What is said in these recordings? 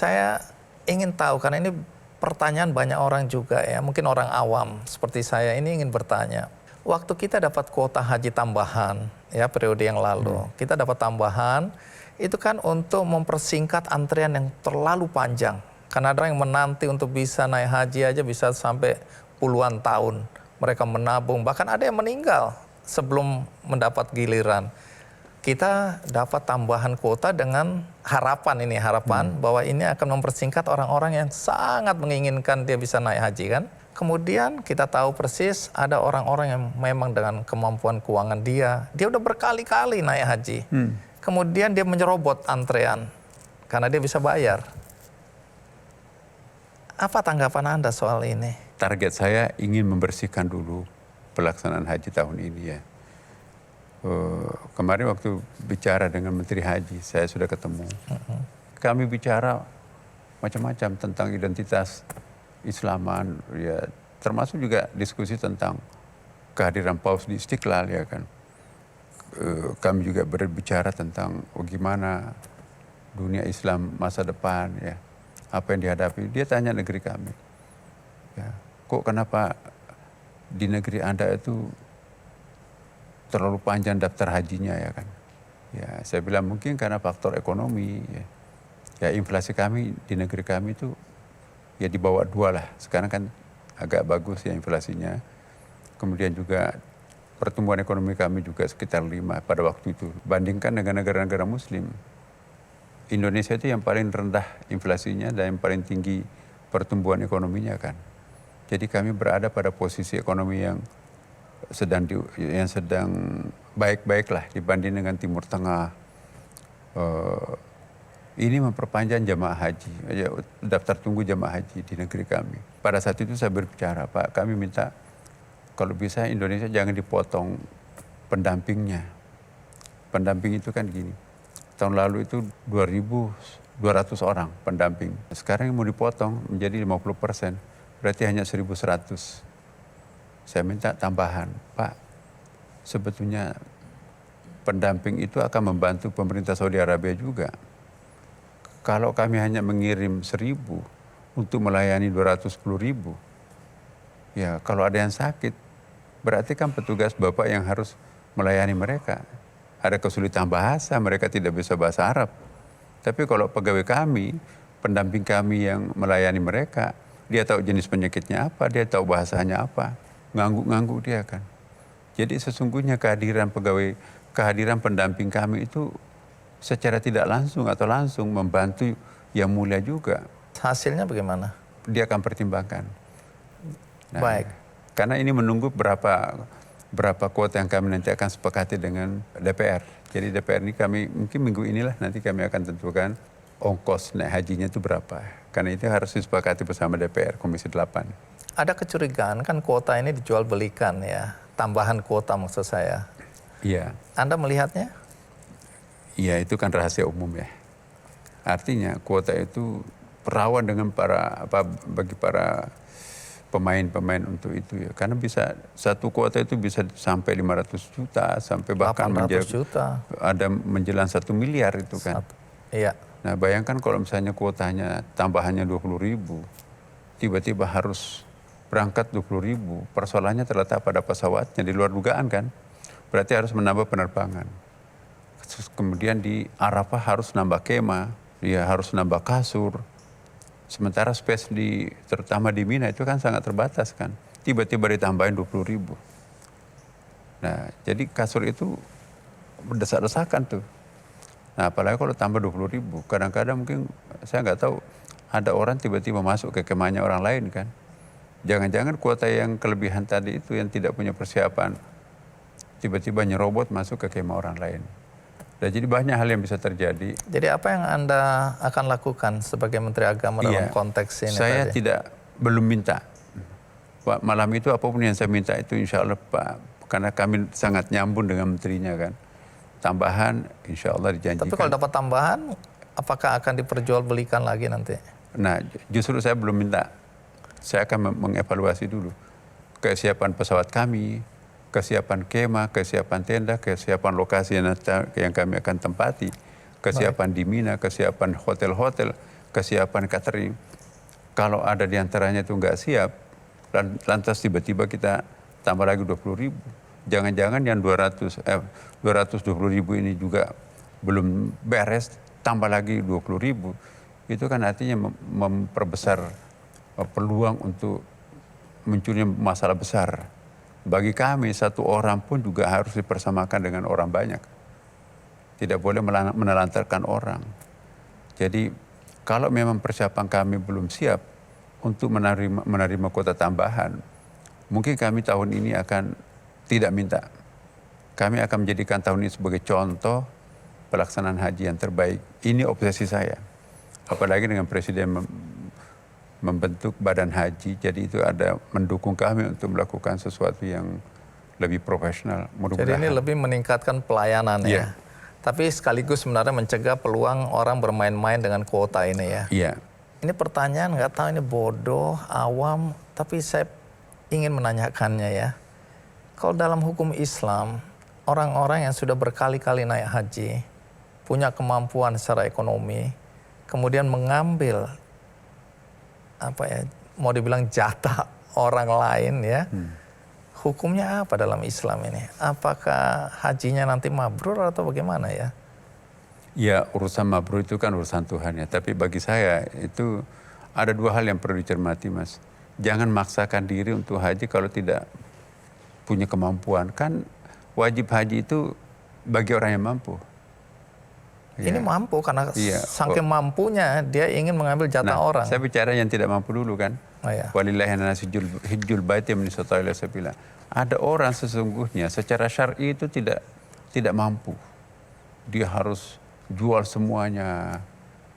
Saya ingin tahu, karena ini pertanyaan banyak orang juga ya, mungkin orang awam seperti saya ini ingin bertanya. Waktu kita dapat kuota haji tambahan ya periode yang lalu, kita dapat tambahan itu kan untuk mempersingkat antrian yang terlalu panjang. Karena ada yang menanti untuk bisa naik haji aja bisa sampai puluhan tahun. Mereka menabung, bahkan ada yang meninggal sebelum mendapat giliran. Kita dapat tambahan kuota dengan harapan bahwa ini akan mempersingkat orang-orang yang sangat menginginkan dia bisa naik haji kan. Kemudian kita tahu persis ada orang-orang yang memang dengan kemampuan keuangan dia udah berkali-kali naik haji. Kemudian dia menyerobot antrean karena dia bisa bayar. Apa tanggapan Anda soal ini? Target saya ingin membersihkan dulu pelaksanaan haji tahun ini ya. Kemarin waktu bicara dengan Menteri Haji, saya sudah ketemu. Kami bicara macam-macam tentang identitas Islaman, ya, termasuk juga diskusi tentang kehadiran Paus di Istiqlal, ya kan. Kami juga berbicara tentang bagaimana dunia Islam masa depan, ya, apa yang dihadapi. Dia tanya negeri kami, ya, kok kenapa di negeri Anda itu terlalu panjang daftar hajinya, ya kan. Ya, saya bilang mungkin karena faktor ekonomi, ya. Ya, inflasi kami di negeri kami itu ya di bawah 2 lah. Sekarang kan agak bagus ya inflasinya. Kemudian juga pertumbuhan ekonomi kami juga sekitar 5 pada waktu itu. Bandingkan dengan negara-negara muslim, Indonesia itu yang paling rendah inflasinya dan yang paling tinggi pertumbuhan ekonominya kan. Jadi kami berada pada posisi ekonomi yang sedang baik-baik lah dibanding dengan Timur Tengah. Ini memperpanjang jamaah haji, daftar tunggu jamaah haji di negeri kami. Pada saat itu saya berbicara, Pak, kami minta kalau bisa Indonesia jangan dipotong pendampingnya. Pendamping itu kan gini, tahun lalu itu 2.200 orang pendamping. Sekarang mau dipotong menjadi 50%, berarti hanya 1.100. Saya minta tambahan, Pak, sebetulnya pendamping itu akan membantu pemerintah Saudi Arabia juga. Kalau kami hanya mengirim 1.000 untuk melayani 210.000, ya kalau ada yang sakit, berarti kan petugas Bapak yang harus melayani mereka. Ada kesulitan bahasa, mereka tidak bisa bahasa Arab. Tapi kalau pegawai kami, pendamping kami yang melayani mereka, dia tahu jenis penyakitnya apa, dia tahu bahasanya apa, ngangguk-ngangguk dia kan. Jadi sesungguhnya kehadiran pendamping kami itu secara tidak langsung atau langsung membantu yang mulia juga. Hasilnya bagaimana? Dia akan pertimbangkan. Nah, baik. Karena ini menunggu berapa kuota yang kami nanti akan sepakati dengan DPR. Jadi DPR ini kami mungkin minggu inilah nanti kami akan tentukan ongkos naik hajinya itu berapa. Karena itu harus disepakati bersama DPR Komisi 8. Ada kecurigaan kan kuota ini dijual belikan ya, tambahan kuota maksud saya. Iya. Anda melihatnya? Iya, itu kan rahasia umum ya. Artinya kuota itu rawan dengan bagi para pemain-pemain untuk itu ya. Karena bisa satu kuota itu bisa sampai 500 juta sampai bahkan 800 juta. Ada menjelang 1 miliar itu kan. Iya. Nah, bayangkan kalau misalnya kuotanya tambahannya 20.000, tiba-tiba harus berangkat 20.000, persoalannya terletak pada pesawatnya di luar dugaan kan. Berarti harus menambah penerbangan. Kemudian di Arafah harus nambah kemah, ya harus nambah kasur. Sementara space terutama di Mina itu kan sangat terbatas kan. Tiba-tiba ditambahin 20.000. Nah, jadi kasur itu berdesak-desakan tuh. Nah, apalagi kalau tambah 20.000, kadang-kadang mungkin saya nggak tahu ada orang tiba-tiba masuk ke kemahnya orang lain kan. Jangan-jangan kuota yang kelebihan tadi itu yang tidak punya persiapan tiba-tiba nyerobot masuk ke kemah orang lain. Dan jadi banyak hal yang bisa terjadi. Jadi apa yang Anda akan lakukan sebagai Menteri Agama dalam konteks ini? Saya belum minta. Pak, malam itu apapun yang saya minta itu insya Allah Pak, karena kami sangat nyambung dengan menterinya kan. Tambahan insya Allah dijanjikan. Tapi kalau dapat tambahan, apakah akan diperjualbelikan lagi nanti? Nah, justru saya belum minta. Saya akan mengevaluasi dulu kesiapan pesawat kami, kesiapan kemah, kesiapan tenda, kesiapan lokasi yang kami akan tempati, kesiapan di Mina, kesiapan hotel-hotel. kesiapan catering. Kalau ada di antaranya itu nggak siap, lantas tiba-tiba kita tambah lagi 20.000. Jangan-jangan yang 220.000 ini juga belum beres, tambah lagi 20.000. Itu kan artinya memperbesar peluang untuk munculnya masalah besar. Bagi kami, satu orang pun juga harus dipersamakan dengan orang banyak. Tidak boleh menelantarkan orang. Jadi kalau memang persiapan kami belum siap untuk menerima kuota tambahan, mungkin kami tahun ini akan tidak minta. Kami akan menjadikan tahun ini sebagai contoh pelaksanaan haji yang terbaik. Ini obsesi saya. Apalagi dengan Presiden membentuk badan haji, jadi itu ada mendukung kami untuk melakukan sesuatu yang lebih profesional. Jadi ini lebih meningkatkan pelayanan ya. Tapi sekaligus sebenarnya mencegah peluang orang bermain-main dengan kuota ini ya. Iya. Ini pertanyaan nggak tahu ini bodoh, awam, tapi saya ingin menanyakannya ya. Kalau dalam hukum Islam, orang-orang yang sudah berkali-kali naik haji, punya kemampuan secara ekonomi, kemudian mengambil mau dibilang jatah orang lain ya, hukumnya apa dalam Islam ini? Apakah hajinya nanti mabrur atau bagaimana ya? Ya, urusan mabrur itu kan urusan Tuhan ya. Tapi bagi saya itu ada dua hal yang perlu dicermati, Mas. Jangan maksakan diri untuk haji kalau tidak punya kemampuan. Kan wajib haji itu bagi orang yang mampu. Ini mampu karena saking mampunya dia ingin mengambil jatah orang. Saya bicara yang tidak mampu dulu kan. Walillahi nasi hijjul baiti min istata'a ilaihi sabila. Ada orang sesungguhnya secara syar'i itu tidak mampu. Dia harus jual semuanya.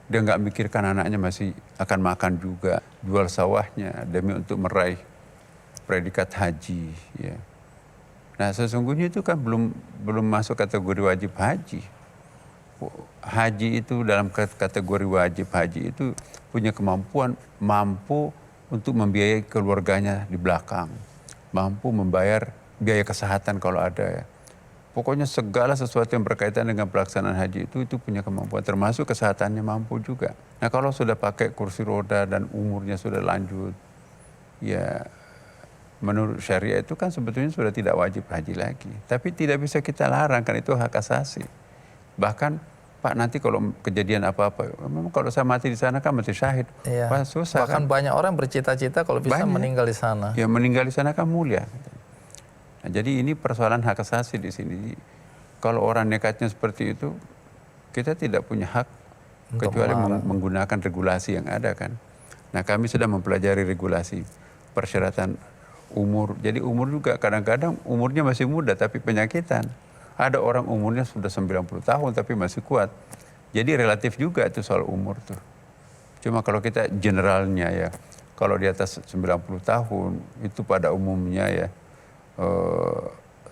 Dia nggak mikirkan anaknya masih akan makan juga. Jual sawahnya demi untuk meraih predikat haji. Ya. Nah sesungguhnya itu kan belum masuk kategori wajib haji. Haji itu dalam kategori wajib haji itu punya kemampuan, mampu untuk membiayai keluarganya di belakang, mampu membayar biaya kesehatan kalau ada ya. Pokoknya segala sesuatu yang berkaitan dengan pelaksanaan haji itu punya kemampuan, termasuk kesehatannya mampu juga. Nah kalau sudah pakai kursi roda dan umurnya sudah lanjut, ya menurut syariah itu kan sebetulnya sudah tidak wajib haji lagi. Tapi tidak bisa kita larang, kan itu hak asasi. Bahkan Pak nanti kalau kejadian apa-apa, memang kalau saya mati di sana kan mati syahid. Iya. Wah, susah. Bahkan banyak orang bercita-cita kalau bisa meninggal di sana. Ya meninggal di sana kan mulia. Nah, jadi ini persoalan hak asasi di sini. Kalau orang nekatnya seperti itu, kita tidak punya hak untuk kecuali menggunakan regulasi yang ada kan. Nah kami sudah mempelajari regulasi persyaratan umur. Jadi umur juga kadang-kadang umurnya masih muda tapi penyakitan. Ada orang umurnya sudah 90 tahun tapi masih kuat. Jadi relatif juga itu soal umur tuh. Cuma kalau kita generalnya ya, kalau di atas 90 tahun itu pada umumnya ya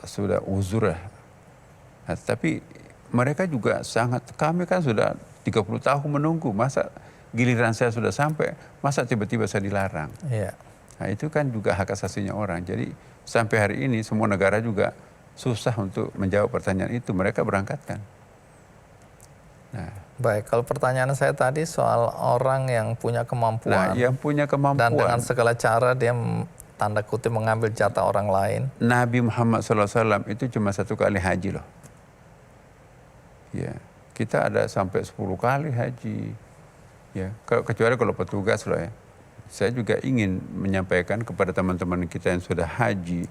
sudah uzur ya. Nah, tapi mereka juga kami kan sudah 30 tahun menunggu, masa giliran saya sudah sampai, masa tiba-tiba saya dilarang. Iya. Nah itu kan juga hak asasinya orang. Jadi sampai hari ini semua negara juga susah untuk menjawab pertanyaan itu, mereka berangkatkan. Nah, baik, kalau pertanyaan saya tadi soal orang yang punya kemampuan. Nah, yang punya kemampuan. Dan dengan segala cara dia tanda kutip mengambil jatah orang lain. Nabi Muhammad SAW itu cuma 1 kali haji loh. Ya, kita ada sampai 10 kali haji. Ya, kecuali kalau petugas loh ya. Saya juga ingin menyampaikan kepada teman-teman kita yang sudah haji,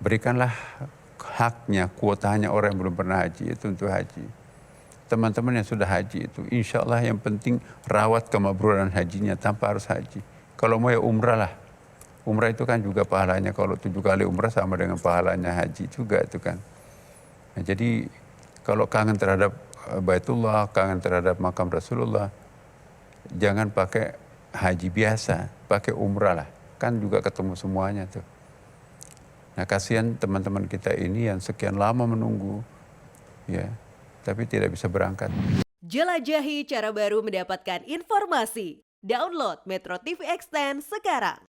berikanlah haknya, kuotanya orang yang belum pernah haji itu untuk haji. Teman-teman yang sudah haji itu, insya Allah yang penting rawat kemabruran hajinya tanpa harus haji. Kalau mau ya umrah lah. Umrah itu kan juga pahalanya, kalau 7 kali umrah sama dengan pahalanya haji juga itu kan. Nah, jadi kalau kangen terhadap Baitullah, kangen terhadap makam Rasulullah, jangan pakai haji biasa, pakai umrah lah. Kan juga ketemu semuanya tuh. Nah kasihan teman-teman kita ini yang sekian lama menunggu, ya, tapi tidak bisa berangkat. Jelajahi cara baru mendapatkan informasi. Download Metro TV Extend sekarang.